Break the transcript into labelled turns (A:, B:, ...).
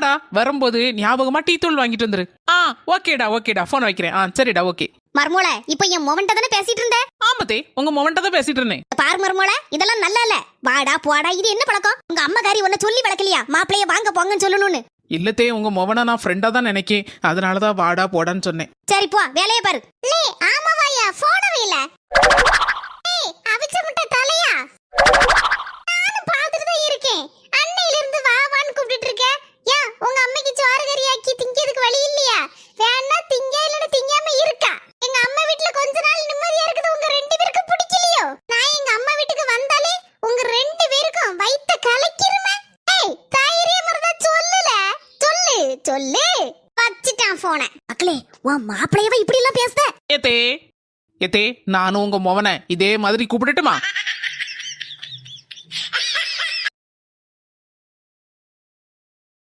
A: இல்லடா, வரும்போது ஞாபகமா டீ தூள் வாங்கிட்டு வந்துரு. ஓகேடா போன் வைக்கிறேன். சரிடா, ஓகே.
B: மர்மோள, இப்போ என் மொமெண்ட தானே பேசிட்டு இருந்த?
A: ஆமாதே, உங்க மொமெண்ட தான் பேசிட்டு இருந்தேன்.
B: பாரு மர்மோள, இதெல்லாம் நல்லா இல்ல. வாடா போடா, இது என்ன பழக்கம்? உங்க அம்மாக்காரி உன்னை சொல்லி வளர்க்கலையா மாப்பிளைய வாங்க போங்கன்னு சொல்லணும்னு?
A: இல்லத்தே, உங்க மொவனை நான் ஃப்ரெண்டா தான் நினைக்கேன். அதனாலதான் வாடா போடான்னு சொன்னேன்.
B: சரி போ, வேலைய பாரு. லே ஆமாவாயா, போனவே இல்ல. ஏய், அவிச்ச முட்டை தலையா? நானும் பாத்துட்டு தான் இருக்கேன். அன்னையில இருந்து வா வான்னு கூப்பிட்டுட்டு இருக்க. ஏன் உங்க அம்மைக்கு சோறு கறி ஆக்கி திங்கிறதுக்கு வழி இல்லையா? வேணா திங்க, இல்லனா திங்காம இருக்கா. எங்க அம்மா வீட்ல கொஞ்ச நாள் நிம்மதியா இருக்குது, உங்க ரெண்டு பேருக்கு பிடிக்கலையோ? நான் எங்க அம்மா வீட்டுக்கு வந்தாலே உங்க ரெண்டு பேருக்கும் வயித்த கலக்கிருமே. ஏய், தைரியமா இருந்தா சொல்லுல. சொல்லு. வச்சிட்டான் போன. மக்களே, உன் மாப்பிளையவ இப்படி எல்லாம் பேசுத?
A: ஏத்தே நானும் உங்க மொவனை இதே மாதிரி கூப்பிடட்டுமா?